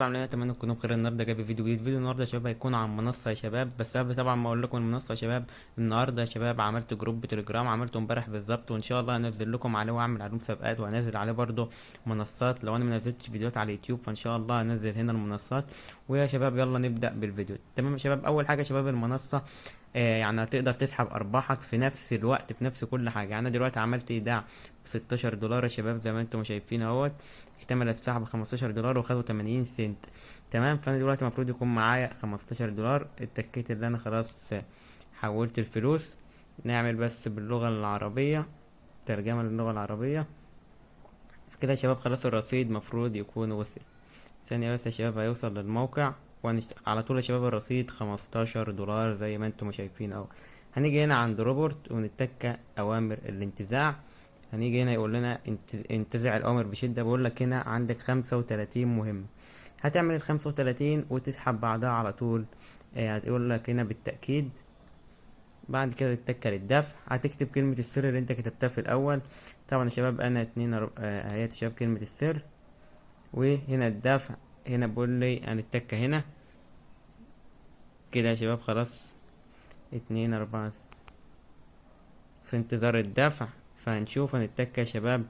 عاملين إيه؟ اتمنى تكونوا بخير. النهارده جايب فيديو جديد. فيديو النهارده يا شباب هيكون عن منصه يا شباب، بس قبل طبعا ما اقول لكم المنصه يا شباب، النهارده يا شباب عملت جروب تليجرام، عملته امبارح بالظبط، وان شاء الله هنزل لكم عليه واعمل عليه مسابقات، وهنزل عليه برضه منصات. لو انا ما نزلتش فيديوهات على اليوتيوب فان شاء الله هنزل هنا المنصات. ويا شباب يلا نبدا بالفيديو. تمام يا شباب، اول حاجه يا شباب المنصه يعني هتقدر تسحب ارباحك في نفس الوقت في نفس كل حاجه. يعني انا دلوقتي عملت ايداع ب 16 دولار يا شباب زي ما انتم شايفين اهوت. اكتمل السحب 15 دولار وخدوا 80 سنت. تمام، فانا دلوقتي المفروض يكون معايا 15 دولار. اتكيت اللي انا خلاص حولت الفلوس. نعمل بس باللغة العربية، ترجمة للغة العربية. كده يا شباب خلاص الرصيد مفروض يكون وصل. ثانية بس يا شباب هيوصل للموقع. على طول يا شباب الرصيد 15 دولار زي ما انتم شايفين اهو. هنيجي هنا عند روبورت ونتك اوامر الانتزاع. هنيجي هنا يقول لنا انتزع الأوامر بشدة. بقول لك هنا عندك 35 مهمة. هتعمل ال35 وتسحب بعدها على طول. هتقول لك هنا بالتأكيد. بعد كده تتكل الدفع، هتكتب كلمة السر اللي انت كتبتها في الأول. طبعا يا شباب أنا اتنين اهيت يا شباب كلمة السر. وهنا الدفع، هنا بقول لي هنتكة هنا كده يا شباب. خلاص 2 4 في انتظار الدفع. فهنشوف هنتك يا شباب.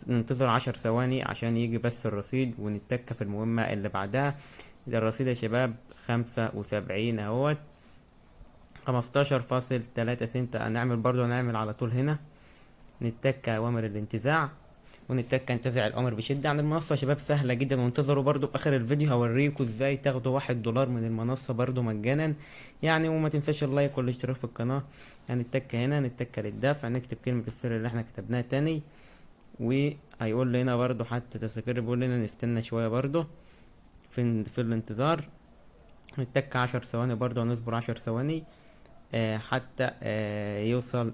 ننتظر 10 ثواني عشان يجي بس الرصيد ونتك في المهمة اللي بعدها. ده الرصيد يا شباب 75 اهوت. 15.3 سنت. هنعمل على طول هنا نتك اوامر الانتزاع، ونتك انتزع الامر بشدة. عن المنصة يا شباب سهلة جدا، وانتظروا برضو باخر الفيديو هوريكم ازاي تاخدوا 1 دولار من المنصة برضو مجانا يعني. وما تنساش اللايك والاشتراك في القناة. هنتك هنا نتك للدفع، نكتب كلمة السر اللي احنا كتبناها تاني. وهيقول لي هنا برضو حتى تستقر، بيقول لنا نستنى شوية برضو في الانتظار. نتك 10 ثواني برضو، هنصبر 10 ثواني حتى يوصل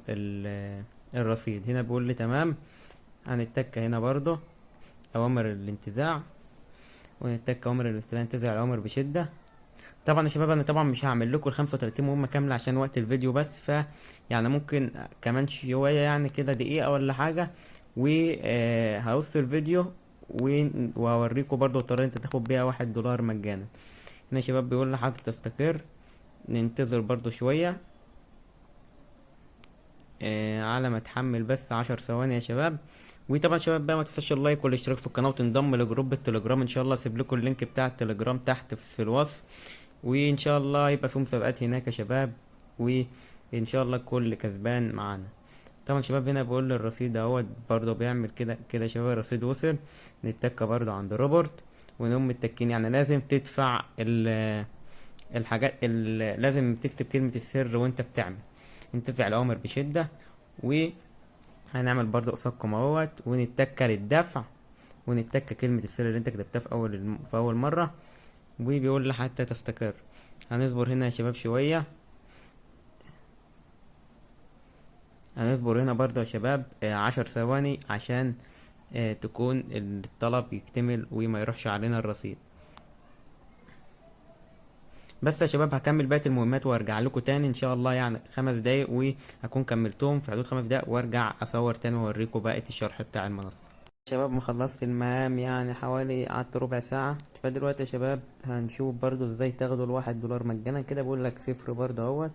الرصيد. هنا بيقول لي تمام. هنتك هنا برضو اوامر الانتزاع، ونتك اوامر الانتزاع انتزع الاوامر بشدة. طبعا يا شباب انا طبعا مش هعمل لكم ال 35 مهمة كاملة عشان وقت الفيديو، بس يعني ممكن كمان شوية يعني كده دقيقة ولا حاجة وهوصل الفيديو وهوريكم برضو الطريقة انت تاخد بيها 1 دولار مجانا. هنا يا شباب بيقول لي حاضر تستقر. ننتظر برضو شوية على ما تحمل بس 10 ثواني يا شباب. وطبعا شباب بقى ما تنساش اللايك والاشتراك في القناه وتنضم لجروب التليجرام. ان شاء الله اسيب لكم اللينك بتاع التليجرام تحت في الوصف. وان شاء الله يبقى في مسابقات هناك يا شباب، وان شاء الله كل كسبان معانا. طبعا شباب هنا بقول لي الرصيد اهوت برضه بيعمل كده كده يا شباب. الرصيد وصل. نتك برضه عند روبرت ونقوم متكين. يعني لازم تدفع الحاجات لازم تكتب كلمة السر وانت بتعمل انتزع الأوامر بشدة. وهنعمل برضو قصادكم اهوت ونتك للدفع، ونتك كلمة السر اللي انت كتبتها في أول مرة. وبيقول لي حتى تستقر. هنصبر هنا يا شباب شوية. هنصبر هنا برضو يا شباب 10 ثواني عشان تكون الطلب يكتمل وما يروحش علينا الرصيد. بس يا شباب هكمل بقية المهمات وارجع لكم تاني ان شاء الله. يعني 5 دقايق وهكون كملتهم في حدود 5 دقايق، وارجع اصور تاني واوريكم بقية الشرح بتاع المنصة. شباب ما خلصت المهام يعني حوالي قعدت ربع ساعة. فدلوقتي يا شباب هنشوف برضو ازاي تاخدوا ال1 دولار مجانا. كده بقول لك صفر برضو اهوت.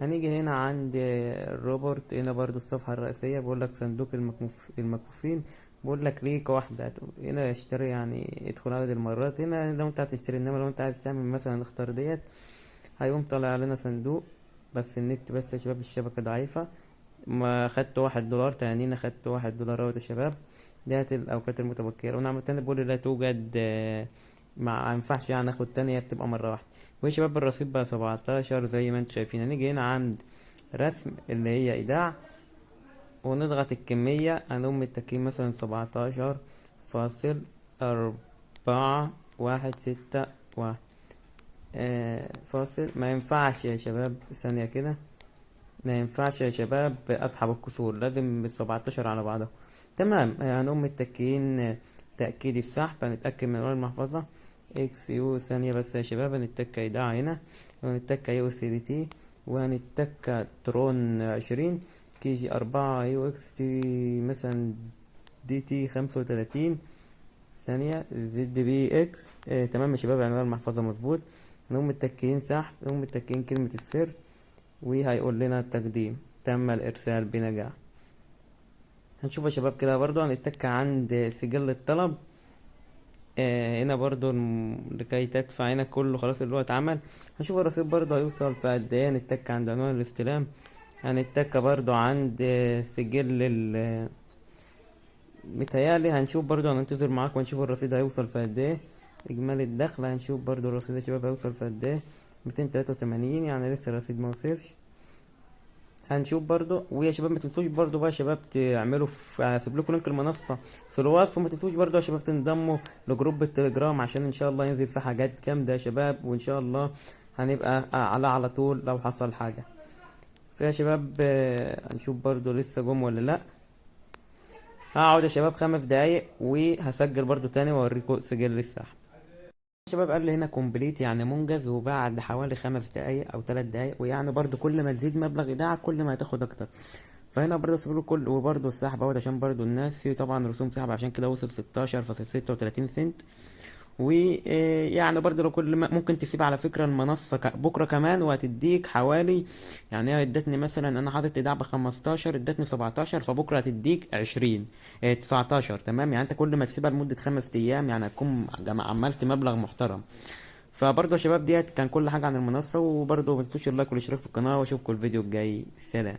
هنيجي هنا عند الروبورت. هنا برضو الصفحة الرئيسية بقول لك صندوق المكفوفين. بقول لك ليك واحدة هنا اشتري، يعني ادخل عدد المرات. هنا لو انت هتشتري، انما لو انت عايز تعمل مثلا اختار ديت هيقوم طالع علينا صندوق. بس النت بس يا شباب الشبكة ضعيفة. ما خدت 1 دولار تانيين، خدت 1 دولار اهوت يا شباب. ديت الأوقات المتبقية. ونعمل تاني بقول لا توجد ما ينفعش يعني اخد تانية، بتبقى مرة واحدة. ويا شباب الرصيد بقى 17 زي ما انتم شايفين. هنيجي هنا عند رسم اللي هي ايداع، ونضغط الكمية. هنقوم متكين مثلا 17.416 فاصل. ما ينفعش يا شباب ثانية كده. ما ينفعش يا شباب اسحب الكسور، لازم ال17 على بعضها. تمام. هنقوم متكين تأكيد السحب. هنتأكد من أول المحفظة اكس يو. ثانية بس يا شباب هنتك ايداع هنا، وهنتك يو اس دي تي، وهنتك ترون 20 كي جي 4 يو اكس تي مثلا دي تي 35. ثانية زد بي اكس. تمام يا شباب، عنوان المحفظة مظبوط. نقوم متكين سحب، نقوم متكين كلمة السر، وهيقول لنا التقديم تم الارسال بنجاح. هنشوف يا شباب كده برضو، هنتك عند سجل الطلب. هنا برضو لكي تدفع، هنا كله خلاص اللي هو اتعمل. هنشوف الرصيد برضو هيوصل في قد ايه. هنتك عند عنوان الاستلام، هنتك برضو عند سجل متهيألي. هنشوف برضو، هننتظر معاك ونشوف الرصيد هيوصل في قد ايه. اجمالي الدخل، هنشوف برضو الرصيد يا شباب هيوصل في قد ايه. 283، يعني لسه الرصيد ما وصلش. هنشوف برضو. ويا شباب ما تنسوش برضو بقى يا شباب تعملوا هسيب لكم لينك المنصه في الوصف. وما تنسوش برضو يا شباب تنضموا لجروب التليجرام، عشان ان شاء الله ينزل فيه حاجات جامده يا شباب، وان شاء الله هنبقى على طول لو حصل حاجه. فيا شباب هنشوف برضو لسه جم ولا لا. هقعد يا شباب 5 دقايق وهسجل برضو تاني واوريكم سجل السحب. شباب قال لي هنا كومبليت، يعني منجز، وبعد حوالي 5 دقايق او 3 دقايق. ويعني برضو كل ما تزيد مبلغ ايداعك كل ما هتاخد اكتر. فهنا برضو سيبله كل. وبرضو السحب اهوت عشان برضو الناس في طبعا رسوم سحب، عشان كده وصل 16.36 سنت. ويعني برضو لو كل ما ممكن تسيب على فكرة المنصة بكرة كمان، وهتديك حوالي، يعني هي ادتني مثلا انا حاطط ايداع ب15، ادتني 17، فبكرة هتديك 20، 19. تمام، يعني انت كل ما تسيبها لمدة 5 ايام يعني هتكون عملت مبلغ محترم. فبرضه يا شباب ديت كان كل حاجة عن المنصة. وبرضه متنسوش اللايك والاشتراك في القناة، واشوفكم الفيديو الجاي. سلام.